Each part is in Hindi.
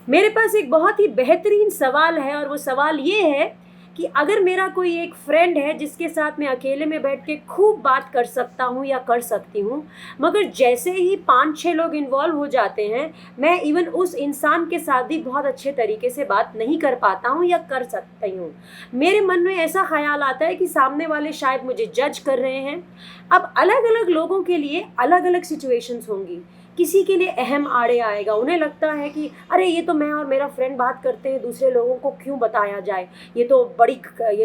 मेरे पास एक बहुत ही बेहतरीन सवाल है और वो सवाल ये है कि अगर मेरा कोई एक फ्रेंड है जिसके साथ मैं अकेले में बैठ के खूब बात कर सकता हूँ या कर सकती हूँ, मगर जैसे ही 5-6 लोग इन्वॉल्व हो जाते हैं, मैं इवन उस इंसान के साथ भी बहुत अच्छे तरीके से बात नहीं कर पाता हूँ या कर सकती हूँ। मेरे मन में ऐसा ख्याल आता है कि सामने वाले शायद मुझे जज कर रहे हैं। अब अलग अलग लोगों के लिए अलग अलग सिचुएशंस होंगी। किसी के लिए अहम आड़े आएगा, उन्हें लगता है कि अरे ये तो मैं और मेरा फ्रेंड बात करते हैं, दूसरे लोगों को क्यों बताया जाए, ये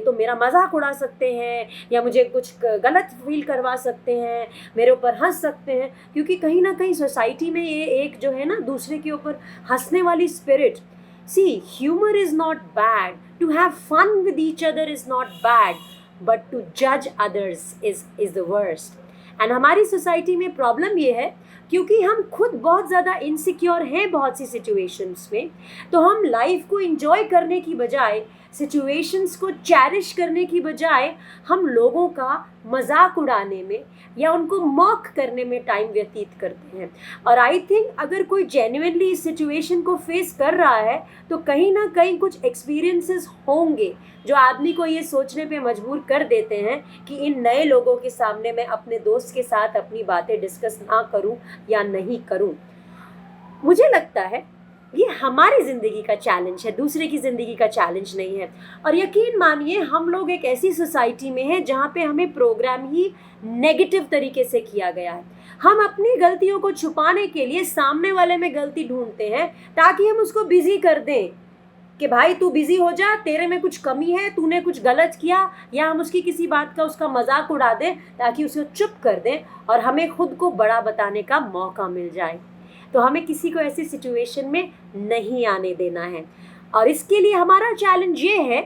तो मेरा मजाक उड़ा सकते हैं या मुझे कुछ गलत फील करवा सकते हैं, मेरे ऊपर हंस सकते हैं। क्योंकि कहीं ना कहीं सोसाइटी में ये एक जो है ना दूसरे के ऊपर हंसने वाली spirit. See, humour is not bad, to have fun with each other is not bad, but to जज others is the worst. And हमारी सोसाइटी में प्रॉब्लम ये है क्योंकि हम खुद बहुत ज़्यादा इनसिक्योर हैं बहुत सी सिचुएशंस में, तो हम लाइफ को एंजॉय करने की बजाय, सिचुएशंस को चैरिश करने की बजाय, हम लोगों का मजाक उड़ाने में या उनको मॉक करने में टाइम व्यतीत करते हैं। और आई थिंक अगर कोई जेन्युइनली इस सिचुएशन को फेस कर रहा है तो कहीं ना कहीं कुछ एक्सपीरियंसेस होंगे जो आदमी को ये सोचने पे मजबूर कर देते हैं कि इन नए लोगों के सामने मैं अपने दोस्त के साथ अपनी बातें डिस्कस ना करूं या नहीं करूं। मुझे लगता है ये हमारी ज़िंदगी का चैलेंज है, दूसरे की ज़िंदगी का चैलेंज नहीं है। और यकीन मानिए हम लोग एक ऐसी सोसाइटी में हैं जहाँ पे हमें प्रोग्राम ही नेगेटिव तरीके से किया गया है। हम अपनी गलतियों को छुपाने के लिए सामने वाले में गलती ढूंढते हैं ताकि हम उसको बिजी कर दें कि भाई तू बिजी हो जा, तेरे में कुछ कमी है, तूने कुछ गलत किया, या हम उसकी किसी बात का उसका मजाक उड़ा दें ताकि उसे चुप कर दें और हमें खुद को बड़ा बताने का मौका मिल जाए। तो हमें किसी को ऐसी सिचुएशन में नहीं आने देना है। और इसके लिए हमारा चैलेंज ये है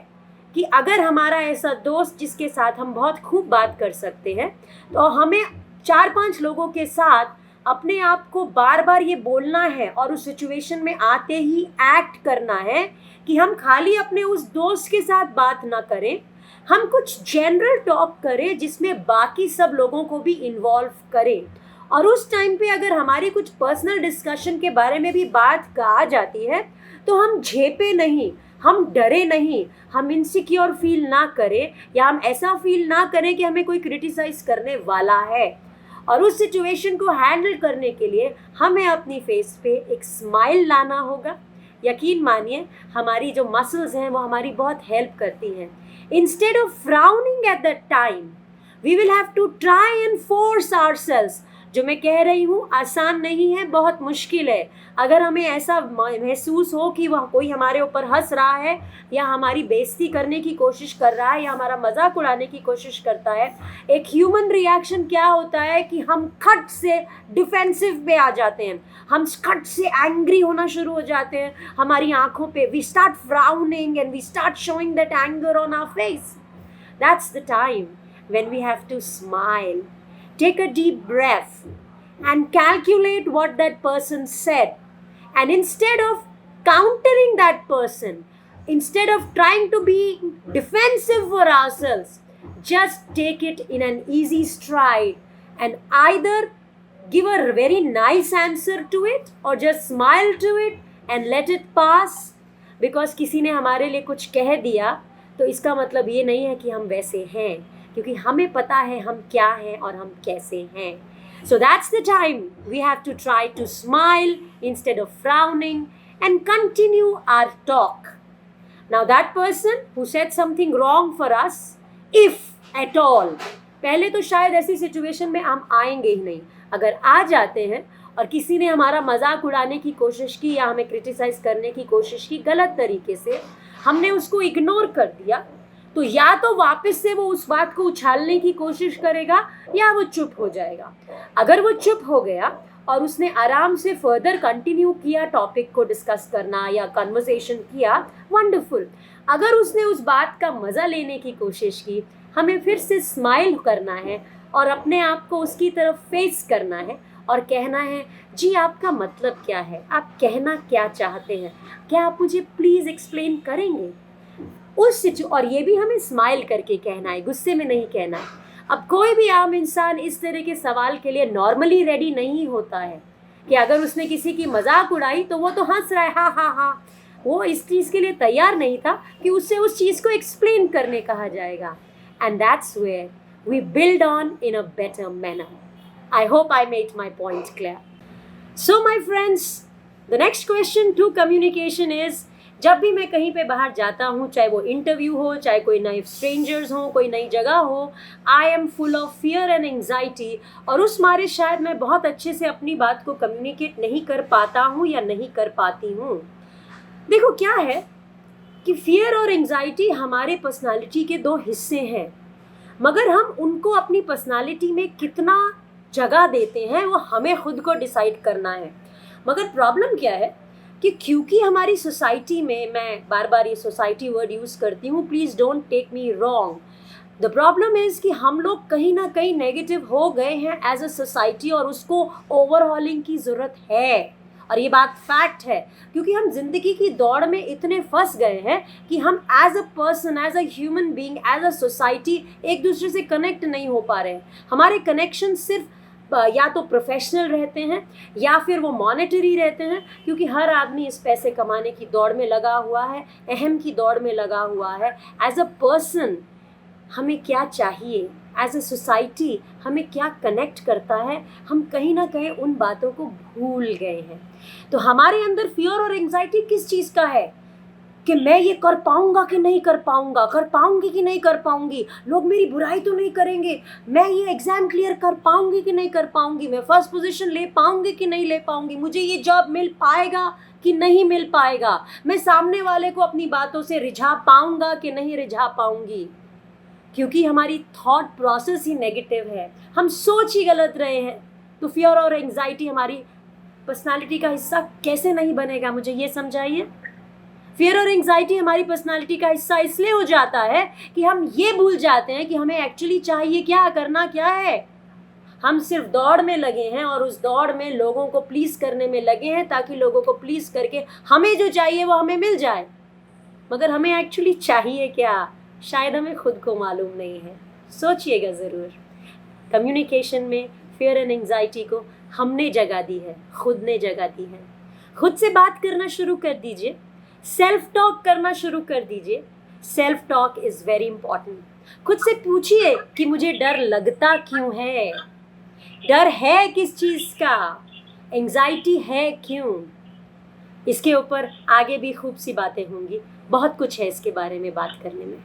कि अगर हमारा ऐसा दोस्त जिसके साथ हम बहुत खूब बात कर सकते हैं, तो हमें 4-5 लोगों के साथ अपने आप को बार बार ये बोलना है और उस सिचुएशन में आते ही एक्ट करना है कि हम खाली अपने उस दोस्त के साथ बात ना करें, हम कुछ जनरल टॉक करें जिसमें बाकी सब लोगों को भी इन्वॉल्व करें। और उस टाइम पे अगर हमारी कुछ पर्सनल डिस्कशन के बारे में भी बात आ जाती है तो हम झेपे नहीं, हम डरे नहीं, हम इनसिक्योर फील ना करें या हम ऐसा फील ना करें कि हमें कोई क्रिटिसाइज करने वाला है। और उस सिचुएशन को हैंडल करने के लिए हमें अपनी फेस पे एक स्माइल लाना होगा। यकीन मानिए हमारी जो मसल्स हैं वो हमारी बहुत हेल्प करती हैं। Instead of frowning at that time, we will have to try and force ourselves. जो मैं कह रही हूँ आसान नहीं है, बहुत मुश्किल है। अगर हमें ऐसा महसूस हो कि वह कोई हमारे ऊपर हंस रहा है या हमारी बेइज्जती करने की कोशिश कर रहा है या हमारा मजाक उड़ाने की कोशिश करता है, एक ह्यूमन रिएक्शन क्या होता है कि हम खट से डिफेंसिव पे आ जाते हैं, हम खट से एंग्री होना शुरू हो जाते हैं। हमारी आंखों पे we start frowning and we start showing that anger on our face. That's the time when we have to smile. Take a deep breath and calculate what that person said. And instead of countering that person, instead of trying to be defensive for ourselves, just take it in an easy stride and either give a very nice answer to it or just smile to it and let it pass. Because किसी ने हमारे लिए कुछ कह दिया तो इसका मतलब ये नहीं है कि हम वैसे हैं, क्योंकि हमें पता है हम क्या हैं और हम कैसे हैं. So that's the time we have to try to smile instead of frowning and continue our talk. Now that person who said something wrong for us, if at all, पहले तो शायद ऐसी सिचुएशन में हम आएंगे ही नहीं. अगर आ जाते हैं और किसी ने हमारा मजाक उड़ाने की कोशिश की या हमें क्रिटिसाइज करने की कोशिश की गलत तरीके से, हमने उसको इग्नोर कर दिया, तो या तो वापस से वो उस बात को उछालने की कोशिश करेगा या वो चुप हो जाएगा. अगर वो चुप हो गया और उसने आराम से फर्दर कंटिन्यू किया टॉपिक को डिस्कस करना या कन्वर्सेशन किया, वंडरफुल. अगर उसने उस बात का मज़ा लेने की कोशिश की, हमें फिर से स्माइल करना है और अपने आप को उसकी तरफ फेस करना है और कहना है, जी आपका मतलब क्या है, आप कहना क्या चाहते हैं, क्या आप मुझे प्लीज़ एक्सप्लेन करेंगे. और ये भी हमें स्माइल करके कहना है, गुस्से में नहीं कहना है. अब कोई भी आम इंसान इस तरह के सवाल के लिए नॉर्मली रेडी नहीं होता है, कि अगर उसने किसी की मजाक उड़ाई तो वो तो हंस रहा है, हाँ हाँ हाँ, वो इस चीज़ के लिए तैयार नहीं था कि उससे उस चीज़ को एक्सप्लेन करने कहा जाएगा. And that's where we build on in a better manner. I hope I made my point clear. So my friends, the next question to communication is, जब भी मैं कहीं पे बाहर जाता हूँ, चाहे वो इंटरव्यू हो, चाहे कोई नए स्ट्रेंजर्स हो, कोई नई जगह हो, I am full of fear and anxiety. और उस मारे शायद मैं बहुत अच्छे से अपनी बात को कम्युनिकेट नहीं कर पाता हूँ या नहीं कर पाती हूँ. देखो क्या है कि फियर और एंग्जाइटी हमारे पर्सनालिटी के दो हिस्से हैं, मगर हम उनको अपनी पर्सनालिटी में कितना जगह देते हैं वो हमें खुद को डिसाइड करना है. मगर प्रॉब्लम क्या है कि क्योंकि हमारी सोसाइटी में, मैं बार बार ये सोसाइटी वर्ड यूज़ करती हूँ, please don't take me wrong, the problem is कि हम लोग कहीं ना कहीं नेगेटिव हो गए हैं एज अ सोसाइटी और उसको ओवरहॉलिंग की ज़रूरत है. और ये बात फैक्ट है, क्योंकि हम जिंदगी की दौड़ में इतने फंस गए हैं कि हम as a person, as a human being, as a society एक दूसरे से कनेक्ट नहीं हो पा रहे हैं. हमारे कनेक्शन सिर्फ या तो प्रोफेशनल रहते हैं या फिर वो मॉनेटरी रहते हैं, क्योंकि हर आदमी इस पैसे कमाने की दौड़ में लगा हुआ है, अहम की दौड़ में लगा हुआ है. एज अ पर्सन हमें क्या चाहिए, एज अ सोसाइटी हमें क्या कनेक्ट करता है, हम कहीं ना कहीं उन बातों को भूल गए हैं. तो हमारे अंदर फियर और एंग्जाइटी किस चीज़ का है कि मैं ये कर पाऊंगा कि नहीं कर पाऊंगा, कर पाऊंगी कि नहीं कर पाऊंगी, लोग मेरी बुराई तो नहीं करेंगे, मैं ये एग्ज़ाम क्लियर कर पाऊंगी कि नहीं कर पाऊंगी, मैं फर्स्ट पोजीशन ले पाऊंगी कि नहीं ले पाऊंगी, मुझे ये जॉब मिल पाएगा कि नहीं मिल पाएगा, मैं सामने वाले को अपनी बातों से रिझा पाऊंगा कि नहीं रिझा पाऊंगी. क्योंकि हमारी थॉट प्रोसेस ही नेगेटिव है, हम सोच ही गलत रहे हैं. तो फियर और एंग्जाइटी हमारी पर्सनालिटी का हिस्सा कैसे नहीं बनेगा, मुझे ये समझाइए. फियर और एंग्जाइटी हमारी पर्सनालिटी का हिस्सा इसलिए हो जाता है कि हम ये भूल जाते हैं कि हमें एक्चुअली चाहिए क्या, करना क्या है. हम सिर्फ दौड़ में लगे हैं और उस दौड़ में लोगों को प्लीज़ करने में लगे हैं ताकि लोगों को प्लीज़ करके हमें जो चाहिए वो हमें मिल जाए. मगर हमें एक्चुअली चाहिए क्या, शायद हमें खुद को मालूम नहीं है. सोचिएगा ज़रूर. कम्युनिकेशन में फियर एंड एंग्जाइटी को हमने जगह दी है, खुद ने जगह दी है. खुद से बात करना शुरू कर दीजिए, सेल्फ टॉक करना शुरू कर दीजिए. Self talk is very important. खुद से पूछिए कि मुझे डर लगता क्यों है, डर है किस चीज़ का, एंग्जाइटी है क्यों. इसके ऊपर आगे भी खूब सी बातें होंगी, बहुत कुछ है इसके बारे में बात करने में.